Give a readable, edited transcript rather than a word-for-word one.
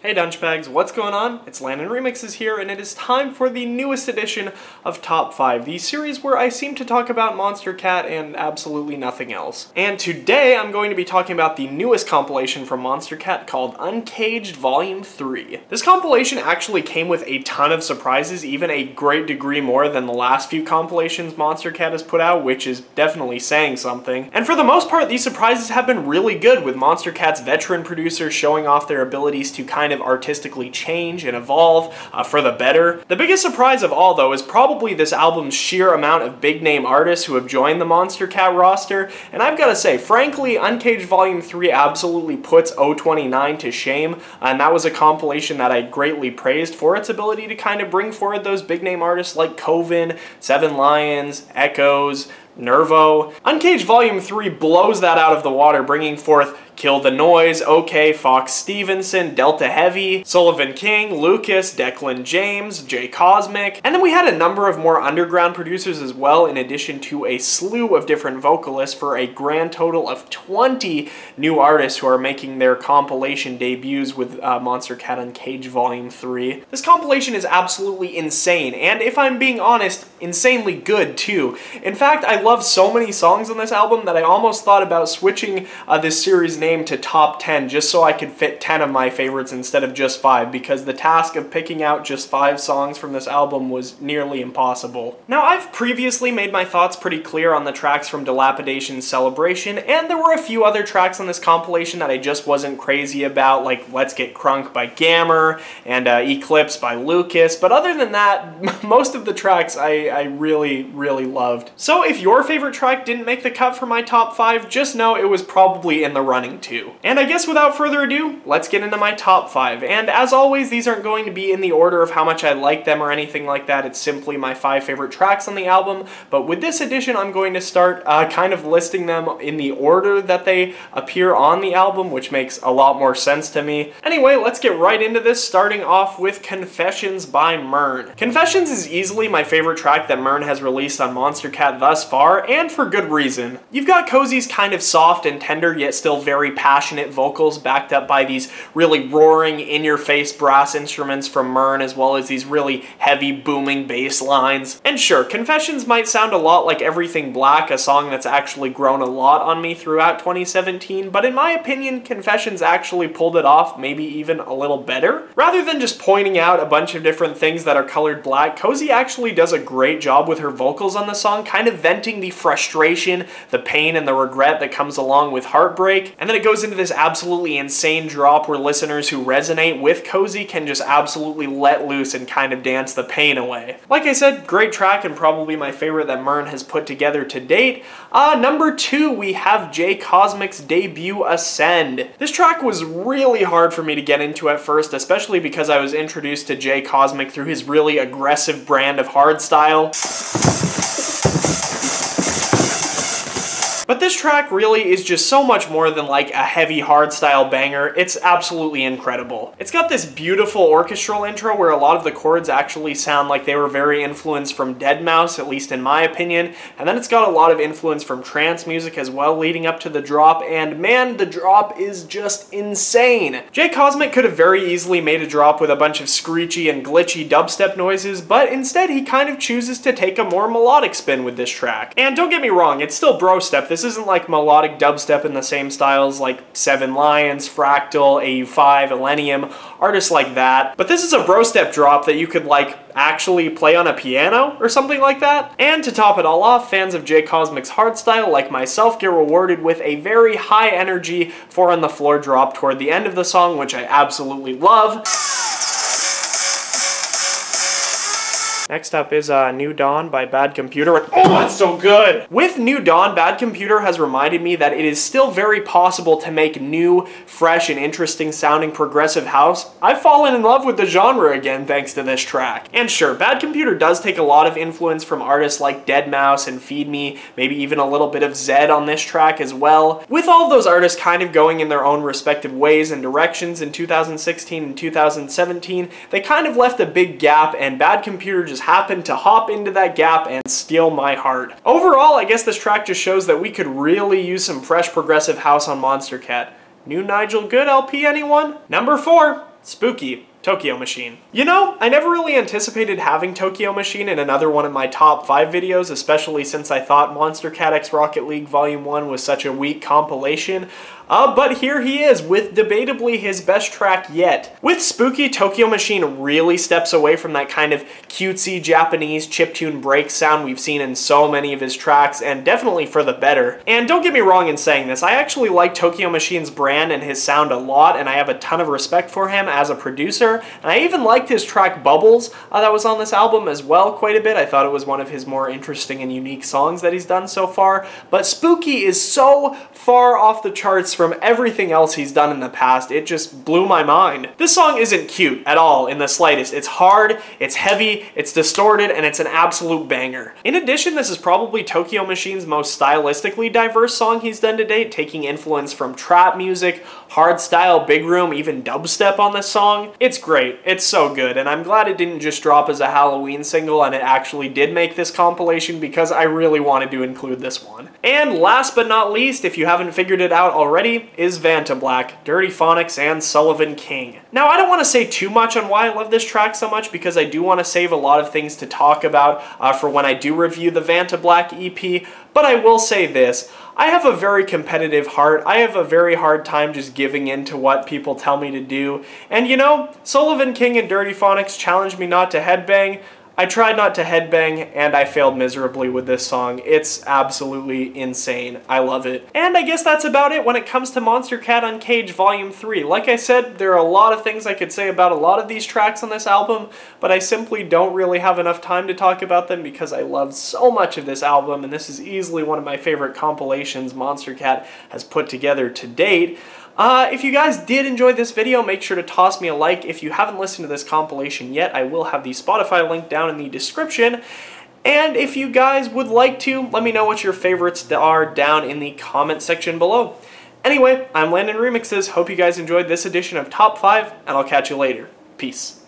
Hey Dunchbags, what's going on? It's Landon Remixes here, and it is time for the newest edition of Top 5, the series where I seem to talk about Monstercat and absolutely nothing else. And today I'm going to be talking about the newest compilation from Monstercat called Uncaged Volume 3. This compilation actually came with a ton of surprises, even a great degree more than the last few compilations Monstercat has put out, which is definitely saying something. And for the most part, these surprises have been really good, with Monstercat's veteran producers showing off their abilities to kind of artistically change and evolve for the better. The biggest surprise of all, though, is probably this album's sheer amount of big-name artists who have joined the Monstercat roster, and I've got to say, frankly, Uncaged Volume 3 absolutely puts 029 to shame, and that was a compilation that I greatly praised for its ability to kind of bring forward those big-name artists like Coven, Seven Lions, Echoes, Nervo. Uncaged Volume 3 blows that out of the water, bringing forth Kill the Noise, OK, Fox Stevenson, Delta Heavy, Sullivan King, Lucas, Declan James, J Cosmic, and then we had a number of more underground producers as well, in addition to a slew of different vocalists, for a grand total of 20 new artists who are making their compilation debuts with Monstercat Uncaged Volume 3. This compilation is absolutely insane, and if I'm being honest, insanely good too. In fact, I love so many songs on this album that I almost thought about switching this series name to Top 10 just so I could fit 10 of my favorites instead of just 5, because the task of picking out just 5 songs from this album was nearly impossible. Now, I've previously made my thoughts pretty clear on the tracks from Dilapidation's Celebration, and there were a few other tracks on this compilation that I just wasn't crazy about, like Let's Get Crunk by Gammer and Eclipse by Lucas, but other than that, most of the tracks I really loved. So if your favorite track didn't make the cut for my top 5, just know it was probably in the running too. And I guess without further ado, let's get into my top 5. And as always, these aren't going to be in the order of how much I like them or anything like that. It's simply my 5 favorite tracks on the album. But with this edition, I'm going to start kind of listing them in the order that they appear on the album, which makes a lot more sense to me. Anyway, let's get right into this, starting off with Confessions by Mern. Confessions is easily my favorite track that Mern has released on Monstercat thus far, and for good reason. You've got Cozy's kind of soft and tender, yet still very passionate vocals, backed up by these really roaring, in-your-face brass instruments from Mern, as well as these really heavy, booming bass lines. And sure, Confessions might sound a lot like Everything Black, a song that's actually grown a lot on me throughout 2017, but in my opinion, Confessions actually pulled it off maybe even a little better. Rather than just pointing out a bunch of different things that are colored black, Cozy actually does a great job with her vocals on the song, kind of venting the frustration, the pain, and the regret that comes along with heartbreak. And then it goes into this absolutely insane drop where listeners who resonate with Cozy can just absolutely let loose and kind of dance the pain away. Like I said, great track and probably my favorite that Mern has put together to date. Number 2, we have J Cosmic's debut, Ascend. This track was really hard for me to get into at first, especially because I was introduced to J Cosmic through his really aggressive brand of hardstyle. But this track really is just so much more than like a heavy hardstyle banger. It's absolutely incredible. It's got this beautiful orchestral intro where a lot of the chords actually sound like they were very influenced from Deadmau5, at least in my opinion. And then it's got a lot of influence from trance music as well leading up to the drop, and man, the drop is just insane. J Cosmic could have very easily made a drop with a bunch of screechy and glitchy dubstep noises, but instead he kind of chooses to take a more melodic spin with this track. And don't get me wrong, it's still bro step. This isn't like melodic dubstep in the same styles like Seven Lions, Fractal, AU5, Illenium, artists like that. But this is a bro step drop that you could like actually play on a piano or something like that. And to top it all off, fans of J Cosmic's hardstyle like myself get rewarded with a very high energy 4 on the floor drop toward the end of the song, which I absolutely love. Next up is New Dawn by Bad Computer, and oh, it's so good! With New Dawn, Bad Computer has reminded me that it is still very possible to make new, fresh, and interesting sounding progressive house. I've fallen in love with the genre again thanks to this track. And sure, Bad Computer does take a lot of influence from artists like Deadmau5 and Feed Me, maybe even a little bit of Zed on this track as well. With all of those artists kind of going in their own respective ways and directions in 2016 and 2017, they kind of left a big gap, and Bad Computer just happened to hop into that gap and steal my heart. Overall, I guess this track just shows that we could really use some fresh progressive house on Monstercat. New Nigel Good LP, anyone? Number 4. Spooky. Tokyo Machine. You know, I never really anticipated having Tokyo Machine in another one of my top 5 videos, especially since I thought Monstercat X Rocket League Volume 1 was such a weak compilation. But here he is, with debatably his best track yet. With Spooky, Tokyo Machine really steps away from that kind of cutesy Japanese chiptune break sound we've seen in so many of his tracks, and definitely for the better. And don't get me wrong in saying this, I actually like Tokyo Machine's brand and his sound a lot, and I have a ton of respect for him as a producer, and I even liked his track Bubbles that was on this album as well quite a bit. I thought it was one of his more interesting and unique songs that he's done so far, but Spooky is so far off the charts from everything else he's done in the past, it just blew my mind. This song isn't cute at all in the slightest. It's hard, it's heavy, it's distorted, and it's an absolute banger. In addition, this is probably Tokyo Machine's most stylistically diverse song he's done to date, taking influence from trap music, hardstyle, big room, even dubstep on this song. It's great, it's so good, and I'm glad it didn't just drop as a Halloween single and it actually did make this compilation because I really wanted to include this one. And last but not least, if you haven't figured it out already, is Vantablack, Dirty Phonics, and Sullivan King. Now, I don't want to say too much on why I love this track so much because I do want to save a lot of things to talk about for when I do review the Vantablack EP, but I will say this. I have a very competitive heart. I have a very hard time just giving in to what people tell me to do. And you know, Sullivan King and Dirty Phonics challenged me not to headbang. I tried not to headbang, and I failed miserably with this song. It's absolutely insane. I love it. And I guess that's about it when it comes to Monstercat Uncaged Volume 3. Like I said, there are a lot of things I could say about a lot of these tracks on this album, but I simply don't really have enough time to talk about them because I love so much of this album, and this is easily one of my favorite compilations Monstercat has put together to date. If you guys did enjoy this video, make sure to toss me a like. If you haven't listened to this compilation yet, I will have the Spotify link down in the description. And if you guys would like to, let me know what your favorites are down in the comment section below. Anyway, I'm Landon Remixes. Hope you guys enjoyed this edition of Top 5, and I'll catch you later. Peace.